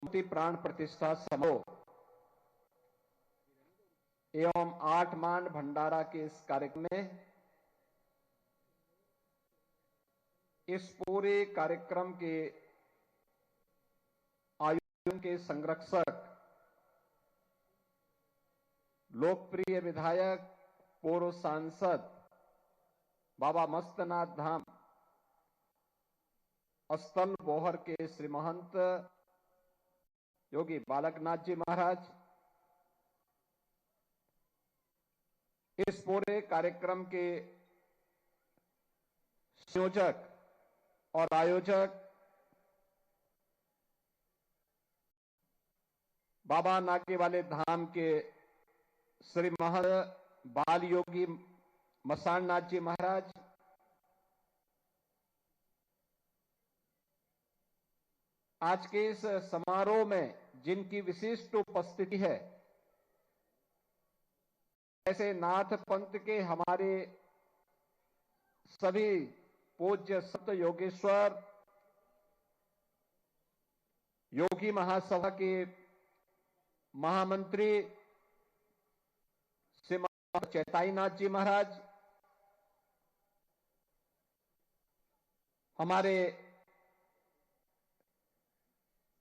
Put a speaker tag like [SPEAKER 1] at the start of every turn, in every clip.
[SPEAKER 1] मूर्ति प्राण प्रतिष्ठा समारोह एवं 8 मांड भंडारा के इस कार्यक्रम में इस पूरे कार्यक्रम के आयोजन के संरक्षक लोकप्रिय विधायक पूर्व सांसद बाबा मस्तनाथ धाम स्थल बोहर के श्री महंत योगी बालकनाथ जी महाराज, इस पूरे कार्यक्रम के संयोजक और आयोजक बाबा नाके वाले धाम के श्री महंत बाल योगी मसाननाथ जी महाराज, आज के इस समारोह में जिनकी विशिष्ट उपस्थिति है, ऐसे नाथ पंथ के हमारे सभी पूज्य संत योगेश्वर योगी महासभा के महामंत्री श्री चैताईनाथ जी महाराज, हमारे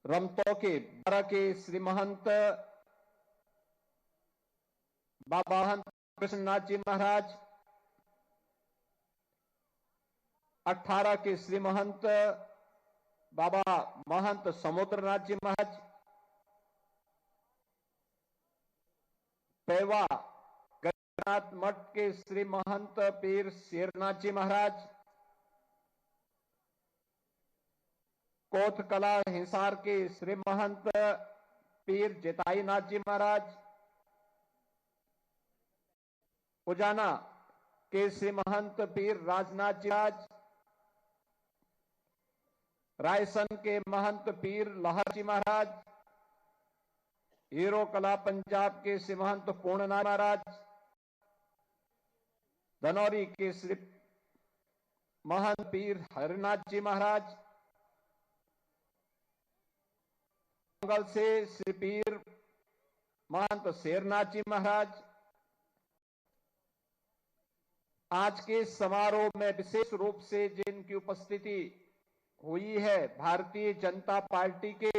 [SPEAKER 1] रमतो के बारा के श्री महंत बाबा महंत कृष्णनाथ जी महाराज, 18 के श्री महंत बाबा महंत समुद्रनाथ जी महाराज, पेवा गणनाथ मठ के श्री महंत पीर शेरनाथ जी महाराज, कोथकला हिसार के श्री महंत पीर जेताईनाथ जी महाराज, उजाना के श्री महंत पीर राजनाथ जी महाराज, रायसन के महंत पीर लहर जी महाराज, हीरो कला पंजाब के श्री महंत पूर्णनाथ महाराज, धनौरी के श्री महंत पीर हरिनाथ जी महाराज, मंगल से श्री पीर महंत शेरनाथ जी महाराज, आज के समारोह में विशेष रूप से जिनकी उपस्थिति हुई है, भारतीय जनता पार्टी के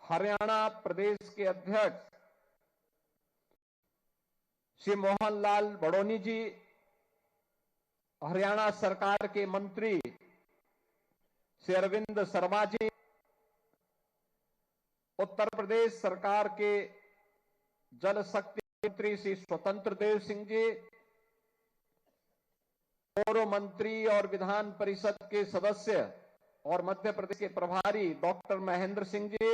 [SPEAKER 1] हरियाणा प्रदेश के अध्यक्ष श्री मोहनलाल बड़ोनी जी, हरियाणा सरकार के मंत्री श्री अरविंद शर्मा जी, उत्तर प्रदेश सरकार के जल शक्ति मंत्री श्री स्वतंत्र देव सिंह जी, पूर्व मंत्री और विधान परिषद के सदस्य और मध्य प्रदेश के प्रभारी डॉक्टर महेंद्र सिंह जी,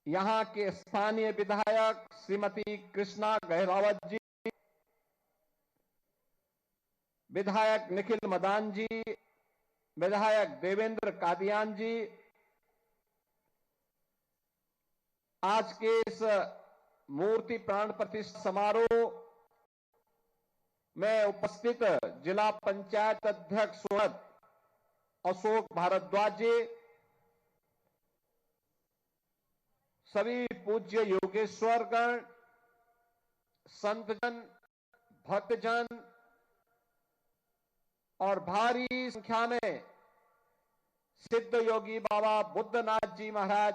[SPEAKER 1] यहां के स्थानीय विधायक श्रीमती कृष्णा गहलावत जी, विधायक निखिल मदान जी, विधायक देवेंद्र कादियान जी, आज के इस मूर्ति प्राण प्रतिष्ठा समारोह में उपस्थित जिला पंचायत अध्यक्ष अशोक भारद्वाज जी, सभी पूज्य योगेश्वरगण, संतजन, भक्तजन और भारी संख्या में सिद्ध योगी बाबा बुद्धनाथ जी महाराज,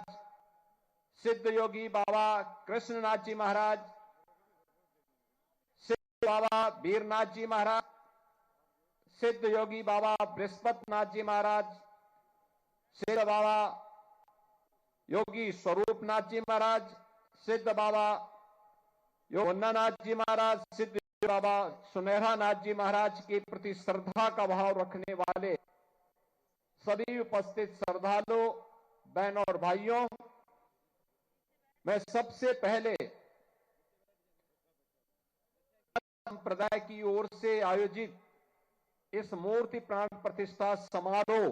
[SPEAKER 1] सिद्ध योगी बाबा कृष्णनाथ जी महाराज, सिद्ध बाबा वीरनाथ जी महाराज, सिद्ध योगी बाबा बृहस्पतिनाथ जी महाराज, सिद्ध बाबा योगी स्वरूपनाथ जी महाराज, सिद्ध बाबा योगन्नानाथ जी महाराज, सिद्ध बाबा सुनहरा नाथ जी महाराज के प्रति श्रद्धा का भाव रखने वाले सभी उपस्थित श्रद्धालु बहनों और भाइयों, मैं सबसे पहले संप्रदाय की ओर से आयोजित इस मूर्ति प्राण प्रतिष्ठा समारोह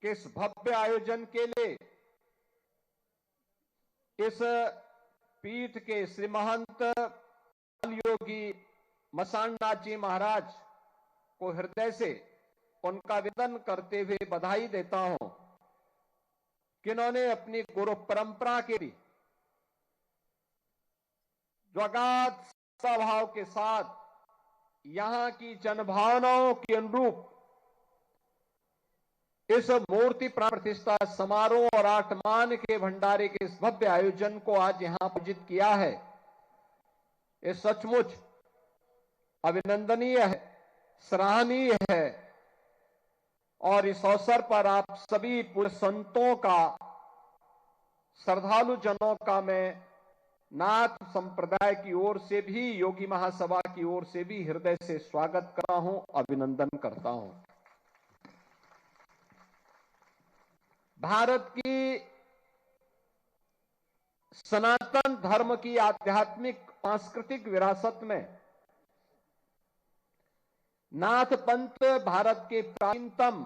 [SPEAKER 1] के इस भव्य आयोजन के लिए इस पीठ के श्री महंत योगी मसाननाथ जी महाराज को हृदय से उनका वेदन करते हुए बधाई देता हूं कि उन्होंने अपनी गुरु परंपरा के लिए जो अगाध स्वभाव के साथ यहां की जनभावनाओं के अनुरूप इस मूर्ति प्राण प्रतिष्ठा समारोह और आठमान के भंडारे के इस भव्य आयोजन को आज यहां आयोजित किया है, ये सचमुच अभिनंदनीय है, सराहनीय है। और इस अवसर पर आप सभी पूरे संतों का, श्रद्धालु जनों का मैं नाथ संप्रदाय की ओर से भी, योगी महासभा की ओर से भी हृदय से स्वागत करता हूं, अभिनंदन करता हूं। भारत की सनातन धर्म की आध्यात्मिक सांस्कृतिक विरासत में नाथ पंथ भारत के प्राचीनतम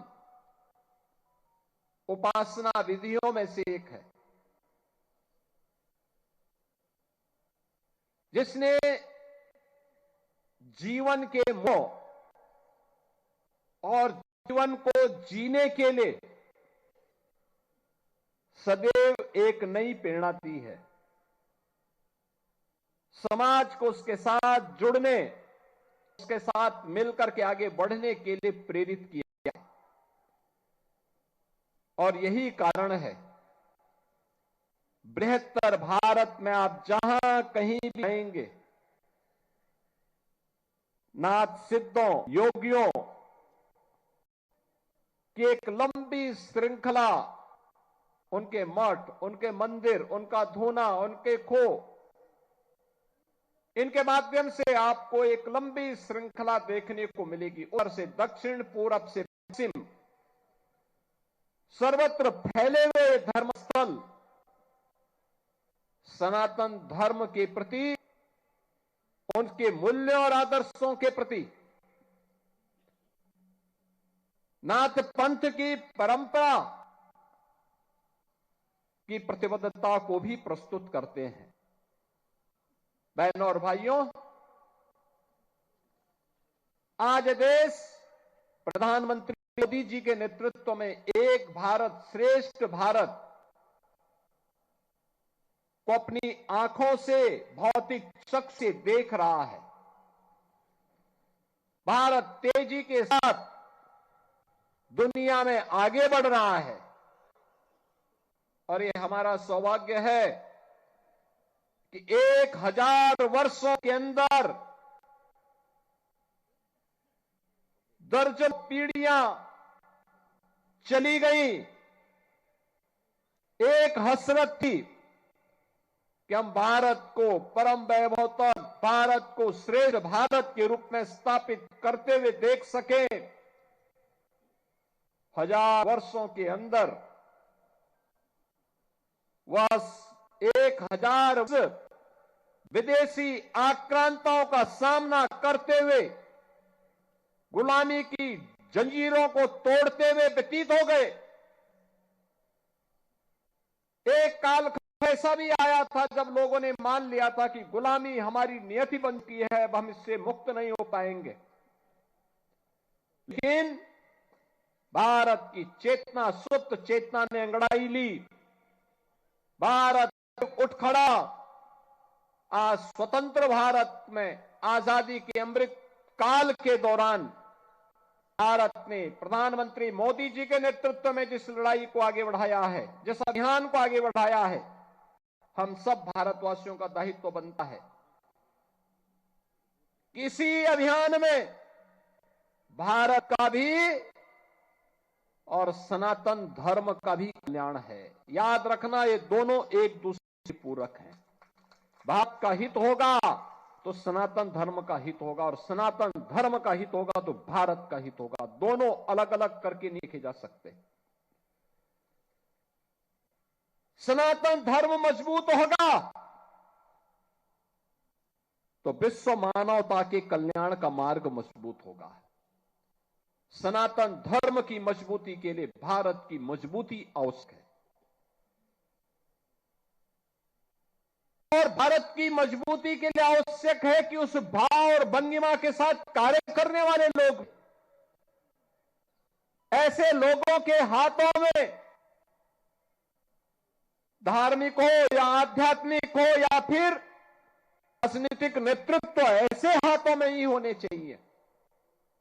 [SPEAKER 1] उपासना विधियों में से एक है, जिसने जीवन के मोह और जीवन को जीने के लिए सदैव एक नई प्रेरणा दी है, समाज को उसके साथ जुड़ने, उसके साथ मिलकर के आगे बढ़ने के लिए प्रेरित किया। और यही कारण है बृहत्तर भारत में आप जहां कहीं भी आएंगे, नाथ सिद्धों, योगियों की एक लंबी श्रृंखला, उनके मठ, उनके मंदिर, उनका धूना, उनके खो, इनके माध्यम से आपको एक लंबी श्रृंखला देखने को मिलेगी। उत्तर से दक्षिण, पूरब से पश्चिम, सर्वत्र फैले हुए धर्मस्थल सनातन धर्म के प्रति, उनके मूल्यों और आदर्शों के प्रति, नाथ पंथ की परंपरा की प्रतिबद्धता को भी प्रस्तुत करते हैं। बहनों और भाइयों, आज देश प्रधानमंत्री मोदी जी के नेतृत्व में एक भारत श्रेष्ठ भारत को अपनी आंखों से, भौतिक चक्षु से देख रहा है। भारत तेजी के साथ दुनिया में आगे बढ़ रहा है और ये हमारा सौभाग्य है कि 1000 वर्षों के अंदर दर्जन पीढ़ियां चली गई। एक हसरत थी कि हम भारत को परम वैभवतम, भारत को श्रेष्ठ भारत के रूप में स्थापित करते हुए देख सके। 1000 वर्षों के अंदर वह 1000 विदेशी आक्रांताओं का सामना करते हुए, गुलामी की जंजीरों को तोड़ते हुए व्यतीत हो गए। एक काल ऐसा भी आया था जब लोगों ने मान लिया था कि गुलामी हमारी नियति बन चुकी है, अब हम इससे मुक्त नहीं हो पाएंगे। लेकिन भारत की चेतना, सुप्त चेतना ने अंगड़ाई ली, भारत उठ खड़ा। आज स्वतंत्र भारत में आजादी के अमृत काल के दौरान भारत ने प्रधानमंत्री मोदी जी के नेतृत्व में जिस लड़ाई को आगे बढ़ाया है, जिस अभियान को आगे बढ़ाया है, हम सब भारतवासियों का दायित्व बनता है। किसी अभियान में भारत का भी और सनातन धर्म का भी कल्याण है। याद रखना, ये दोनों एक दूसरे से पूरक हैं। भारत का हित होगा तो सनातन धर्म का हित होगा, और सनातन धर्म का हित होगा तो भारत का हित होगा। दोनों अलग अलग करके नहीं देखे जा सकते। सनातन धर्म मजबूत होगा तो विश्व मानवता के कल्याण का मार्ग मजबूत होगा। सनातन धर्म की मजबूती के लिए भारत की मजबूती आवश्यक है, और भारत की मजबूती के लिए आवश्यक है कि उस भाव और भंगिमा के साथ कार्य करने वाले लोग, ऐसे लोगों के हाथों में, धार्मिक हो या आध्यात्मिक हो या फिर राजनीतिक नेतृत्व, ऐसे हाथों में ही होने चाहिए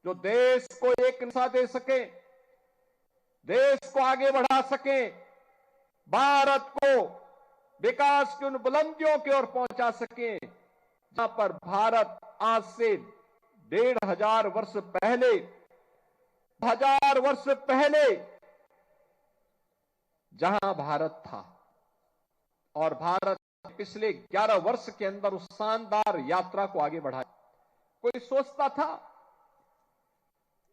[SPEAKER 1] जो देश को एक दिशा दे सके, देश को आगे बढ़ा सके, भारत को विकास की उन बुलंदियों की ओर पहुंचा सके जहां पर भारत आज से 1500 वर्ष पहले, 1000 वर्ष पहले जहां भारत था, और भारत पिछले 11 वर्ष के अंदर उस शानदार यात्रा को आगे बढ़ाया। कोई सोचता था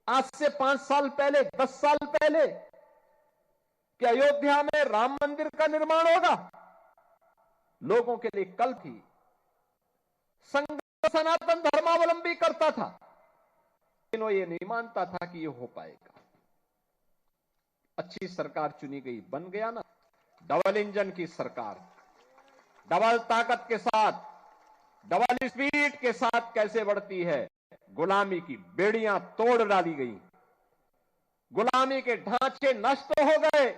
[SPEAKER 1] आज से 5 साल पहले, 10 साल पहले कि अयोध्या में राम मंदिर का निर्माण होगा? लोगों के लिए कल थी। संघर्ष सनातन धर्मावलंबी करता था, लेकिन वो ये नहीं मानता था कि ये हो पाएगा। अच्छी सरकार चुनी गई, बन गया ना डबल इंजन की सरकार, डबल ताकत के साथ, डबल स्पीड के साथ कैसे बढ़ती है। गुलामी की बेड़ियां तोड़ डाली गई, गुलामी के ढांचे नष्ट हो गए।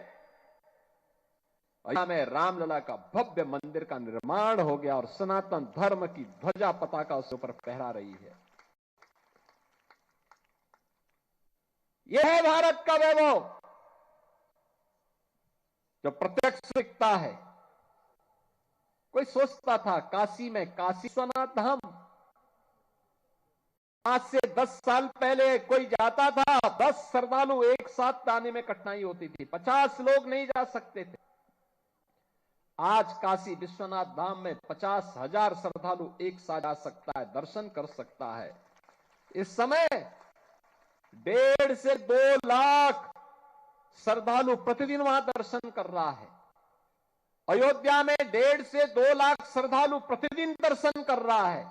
[SPEAKER 1] अयोध्या में रामलला का भव्य मंदिर का निर्माण हो गया और सनातन धर्म की ध्वजा पताका उसके ऊपर फहरा रही है। यह है भारत का वैभव जो प्रत्यक्ष दिखता है। कोई सोचता था काशी में काशी विश्वनाथ धाम, आज से 10 साल पहले कोई जाता था, 10 श्रद्धालु एक साथ आने में कठिनाई होती थी, 50 लोग नहीं जा सकते थे। आज काशी विश्वनाथ धाम में 50,000 श्रद्धालु एक साथ जा सकता है, दर्शन कर सकता है। इस समय 1.5 से 2 लाख श्रद्धालु प्रतिदिन वहां दर्शन कर रहा है। अयोध्या में 1.5 से 2 लाख श्रद्धालु प्रतिदिन दर्शन कर रहा है।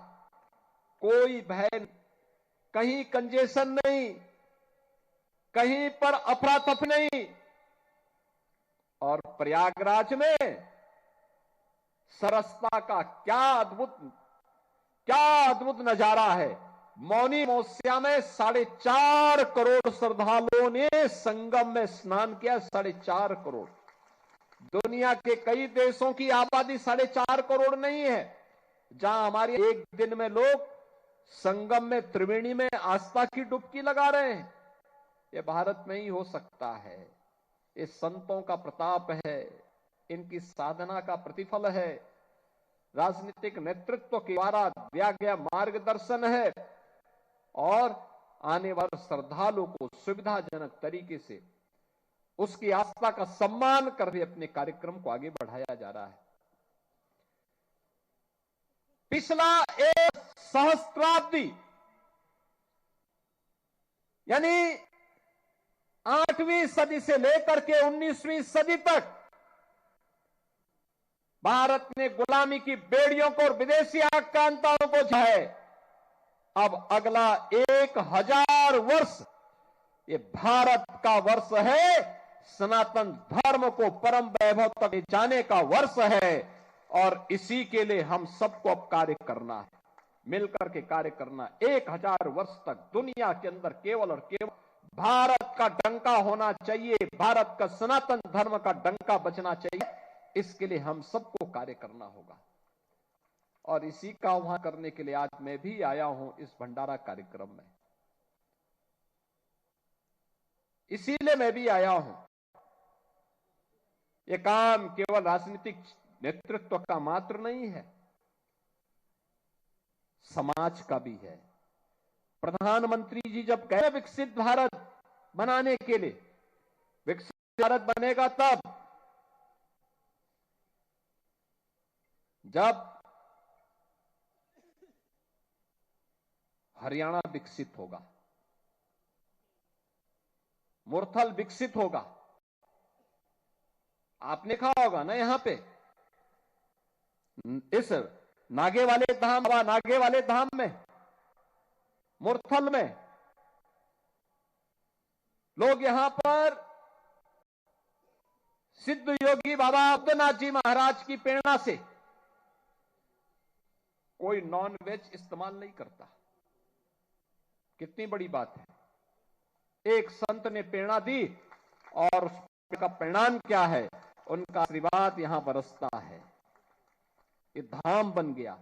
[SPEAKER 1] कोई भय, कहीं कंजेशन नहीं, कहीं पर अफरा-तफरी नहीं। और प्रयागराज में सरसता का क्या अद्भुत नजारा है। मौनी अमावस्या में 4.5 करोड़ श्रद्धालुओं ने संगम में स्नान किया। 4.5 करोड़। दुनिया के कई देशों की आबादी 4.5 करोड़ नहीं है, जहां हमारे एक दिन में लोग संगम में, त्रिवेणी में आस्था की डुबकी लगा रहे हैं। ये भारत में ही हो सकता है। ये संतों का प्रताप है, इनकी साधना का प्रतिफल है, राजनीतिक नेतृत्व के द्वारा दिया गया मार्गदर्शन है, और आने वाले श्रद्धालु को सुविधाजनक तरीके से उसकी आस्था का सम्मान करके अपने कार्यक्रम को आगे बढ़ाया जा रहा है। पिछला एक सहस्त्राब्दी यानी 8वीं सदी से लेकर के 19वीं सदी तक भारत ने गुलामी की बेड़ियों को और विदेशी आक्रांताओं को झेला। अब अगला 1000 वर्ष ये भारत का वर्ष है, सनातन धर्म को परम वैभव तक ले जाने का वर्ष है। और इसी के लिए हम सबको अब कार्य करना है, मिलकर के कार्य करना। 1000 वर्ष तक दुनिया के अंदर केवल और केवल भारत का डंका होना चाहिए, भारत का सनातन धर्म का डंका बजना चाहिए। इसके लिए हम सबको कार्य करना होगा, और इसी का आह्वान करने के लिए आज मैं भी आया हूं इस भंडारा कार्यक्रम में। इसीलिए मैं भी आया हूं। यह काम केवल राजनीतिक नेतृत्व का मात्र नहीं है, समाज का भी है। प्रधानमंत्री जी जब कहे विकसित भारत बनाने के लिए, विकसित भारत बनेगा तब जब हरियाणा विकसित होगा, मुरथल विकसित होगा। आपने कहा होगा ना, यहां पे इस नागे वाले धाम में, मुरथल में लोग यहां पर सिद्ध योगी बाबा बुद्धनाथ जी महाराज की प्रेरणा से कोई नॉन वेज इस्तेमाल नहीं करता। कितनी बड़ी बात है। एक संत ने प्रेरणा दी और उसका परिणाम क्या है, उनका आशीर्वाद यहां बरसता है। ये धाम बन गया,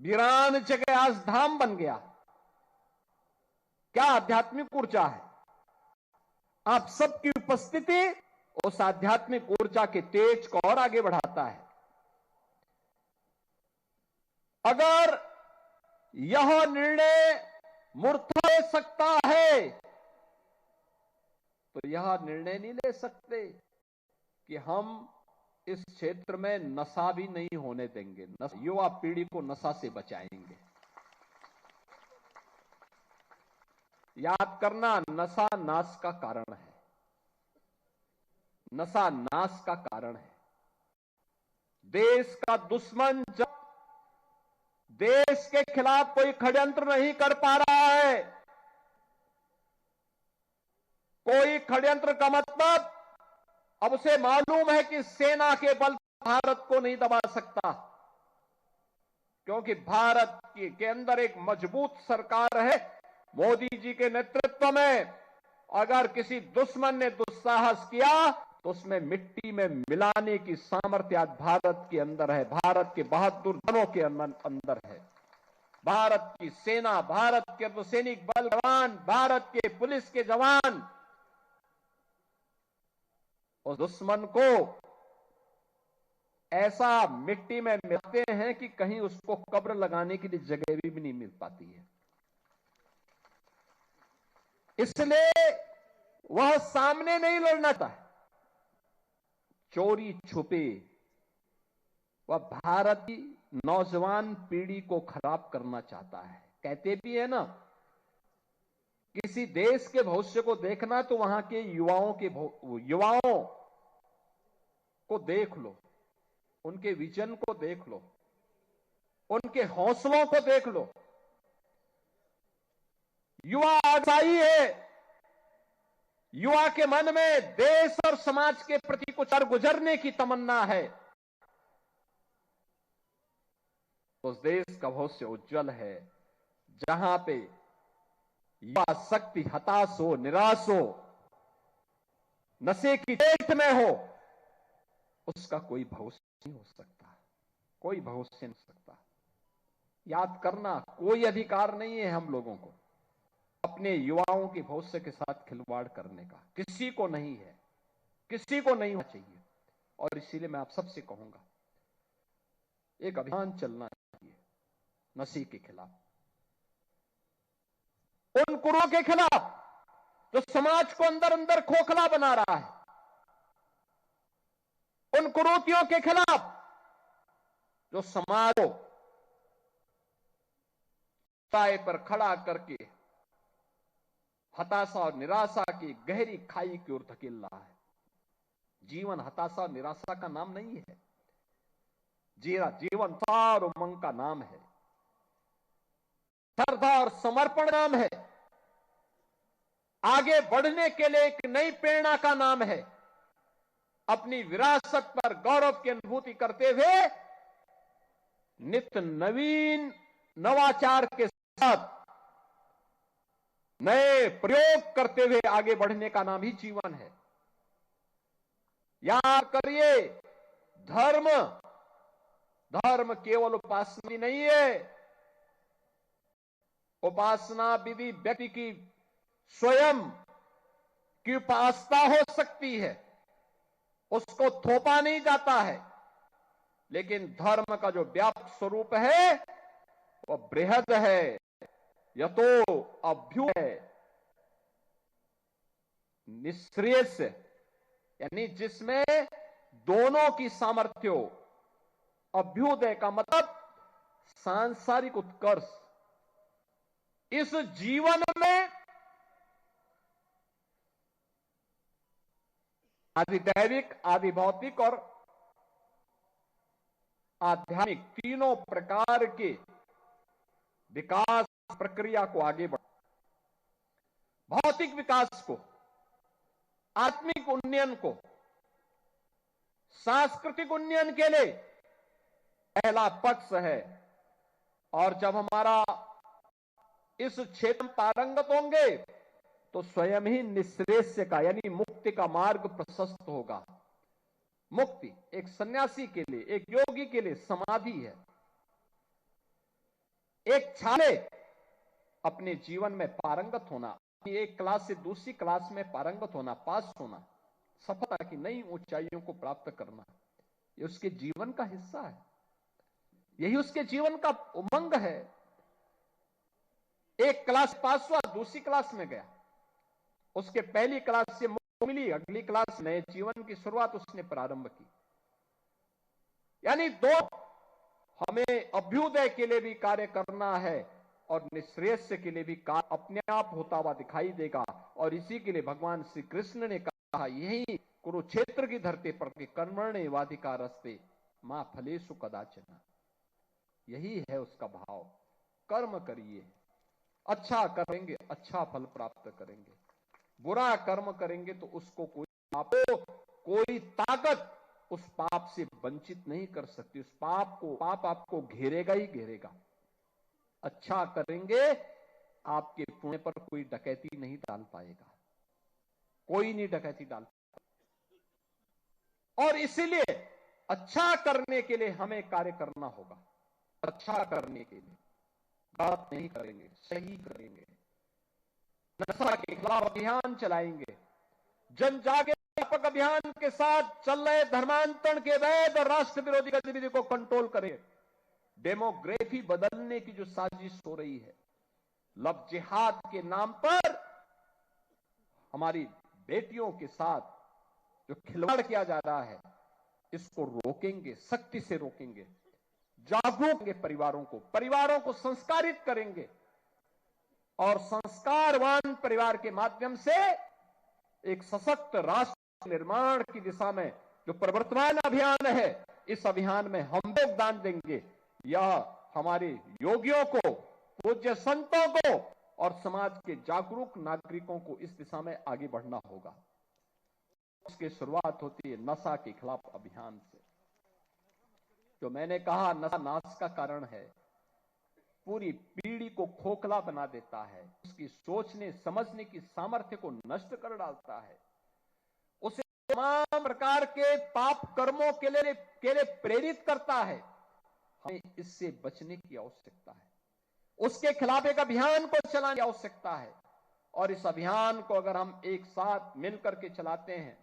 [SPEAKER 1] वीरान जगह आज धाम बन गया। क्या आध्यात्मिक ऊर्जा है। आप सबकी उपस्थिति उस आध्यात्मिक ऊर्जा के तेज को और आगे बढ़ाता है। अगर यह निर्णय मूर्खता ले सकता है तो यह निर्णय नहीं ले सकते कि हम इस क्षेत्र में नशा भी नहीं होने देंगे, युवा पीढ़ी को नशा से बचाएंगे। याद करना, नशा नाश का कारण है, नशा नाश का कारण है। देश का दुश्मन जब देश के खिलाफ कोई षड्यंत्र नहीं कर पा रहा है, कोई षड्यंत्र का मतलब अब उसे मालूम है कि सेना के बल भारत को नहीं दबा सकता, क्योंकि भारत के अंदर एक मजबूत सरकार है मोदी जी के नेतृत्व में। अगर किसी दुश्मन ने दुस्साहस किया तो उसमें मिट्टी में मिलाने की सामर्थ्य आज भारत के अंदर है, भारत के बहादुर जनों के अंदर है। भारत की सेना, भारत के अर्धसैनिक बल जवान, भारत के पुलिस के जवान उस दुश्मन को ऐसा मिट्टी में मिलाते हैं कि कहीं उसको कब्र लगाने के लिए जगह भी नहीं मिल पाती है। इसलिए वह सामने नहीं लड़ना चाहता, चोरी छुपे वह भारत की नौजवान पीढ़ी को खराब करना चाहता है। कहते भी है ना, किसी देश के भविष्य को देखना तो वहां के युवाओं को देख लो, उनके विजन को देख लो, उनके हौसलों को देख लो। युवा आशाई है, युवा के मन में देश और समाज के प्रति कुछ और गुजरने की तमन्ना है। उस देश का भविष्य उज्जवल है जहां पे युवा शक्ति हताश हो, निराश हो, नशे की चेट में हो, उसका कोई भविष्य नहीं हो सकता, कोई भविष्य नहीं हो सकता। याद करना, कोई अधिकार नहीं है हम लोगों को अपने युवाओं के भविष्य के साथ खिलवाड़ करने का, किसी को नहीं है, किसी को नहीं होना चाहिए। और इसीलिए मैं आप सबसे कहूंगा, एक अभियान चलना चाहिए नशे के खिलाफ, उन कुरों के खिलाफ जो समाज को अंदर अंदर खोखला बना रहा है, उन कुरीतियों के खिलाफ जो समाज को ताए पर खड़ा करके हताशा और निराशा की गहरी खाई की ओर धकेल रहा है। जीवन हताशा और निराशा का नाम नहीं है, जीवन सार उमंग का नाम है, श्रद्धा और समर्पण नाम है, आगे बढ़ने के लिए एक नई प्रेरणा का नाम है। अपनी विरासत पर गौरव की अनुभूति करते हुए नित्य नवीन नवाचार के साथ नए प्रयोग करते हुए आगे बढ़ने का नाम ही जीवन है। याद करिए, धर्म केवल उपासना नहीं है। उपासना विधि व्यक्ति की स्वयं की उपासना हो सकती है, उसको थोपा नहीं जाता है, लेकिन धर्म का जो व्यापक स्वरूप है वह बृहद है, यतो अभ्यु है, निःश्रेयस, यानी जिसमें दोनों की सामर्थ्य हो। अभ्युदय का मतलब सांसारिक उत्कर्ष। इस जीवन में आदि दैविक, आदि भौतिक और आध्यात्मिक तीनों प्रकार के विकास प्रक्रिया को आगे बढ़, भौतिक विकास को, आत्मिक उन्नयन को, सांस्कृतिक उन्नयन के लिए पहला पक्ष है। और जब हमारा इस क्षेत्र में पारंगत होंगे तो स्वयं ही निःश्रेष्य का यानी मुक्ति का मार्ग प्रशस्त होगा। मुक्ति एक सन्यासी के लिए, एक योगी के लिए समाधि है। एक छात्र अपने जीवन में पारंगत होना, एक क्लास से दूसरी क्लास में पारंगत होना, पास होना, सफलता की नई ऊंचाइयों को प्राप्त करना, ये उसके जीवन का हिस्सा है। यही उसके जीवन का उमंग है। एक क्लास पास हुआ, दूसरी क्लास में गया, उसके पहली क्लास से मुक्ति मिली, अगली क्लास नए जीवन की शुरुआत उसने प्रारंभ की। यानी दो, हमें अभ्युदय के लिए भी कार्य करना है और निःश्रेयस्य के लिए भी कार्य अपने आप होता हुआ दिखाई देगा। और इसी के लिए भगवान श्री कृष्ण ने कहा, यही कुरुक्षेत्र की धरती पर कि कर्मण्येवाधिकारस्ते मां फलेषु कदाचन, यही है उसका भाव। कर्म करिए, अच्छा करेंगे अच्छा फल प्राप्त करेंगे, बुरा कर्म करेंगे तो उसको कोई ताकत उस पाप से वंचित नहीं कर सकती। उस पाप आपको घेरेगा ही घेरेगा। अच्छा करेंगे, आपके पुण्य पर कोई डकैती नहीं डाल पाएगा, कोई नहीं डकैती डाल पाएगा। और इसीलिए अच्छा करने के लिए हमें कार्य करना होगा। अच्छा करने के लिए गलत नहीं करेंगे, सही करेंगे। नशा के खिलाफ अभियान चलाएंगे। जन जागरूकता अभियान के साथ चल रहे धर्मांतरण के वैध और राष्ट्र विरोधी गतिविधि को कंट्रोल करें। डेमोग्राफी बदलने की जो साजिश हो रही है, लव जिहाद के नाम पर हमारी बेटियों के साथ जो खिलवाड़ किया जा रहा है, इसको रोकेंगे, सख्ती से रोकेंगे। जागरूक परिवारों को संस्कारित करेंगे और संस्कारवान परिवार के माध्यम से एक सशक्त राष्ट्र निर्माण की दिशा में जो प्रवर्तमान अभियान है, इस अभियान में हम योगदान देंगे। यह हमारे योगियों को, पूज्य संतों को और समाज के जागरूक नागरिकों को इस दिशा में आगे बढ़ना होगा। उसकी शुरुआत होती है नशा के खिलाफ अभियान से। जो मैंने कहा, नशा नाश का कारण है, पूरी पीढ़ी को खोखला बना देता है, उसकी सोचने समझने की सामर्थ्य को नष्ट कर डालता है, उसे तमाम प्रकार के पाप कर्मों के लिए प्रेरित करता है। हमें इससे बचने की आवश्यकता है। उसके खिलाफ एक अभियान को चलाने की आवश्यकता है। और इस अभियान को अगर हम एक साथ मिलकर के चलाते हैं,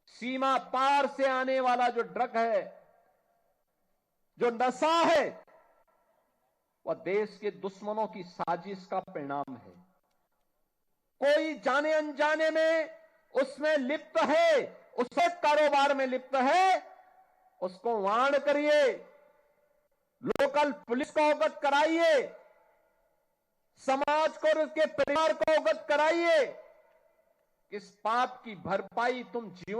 [SPEAKER 1] सीमा पार से आने वाला जो ड्रग है, जो नशा है, वह देश के दुश्मनों की साजिश का परिणाम है। कोई जाने अनजाने में उसमें लिप्त है, उसके कारोबार में लिप्त है, उसको वार्न करिए, लोकल पुलिस को अवगत कराइए, समाज को और उसके परिवार को अवगत कराइए। इस पाप की भरपाई तुम जीवन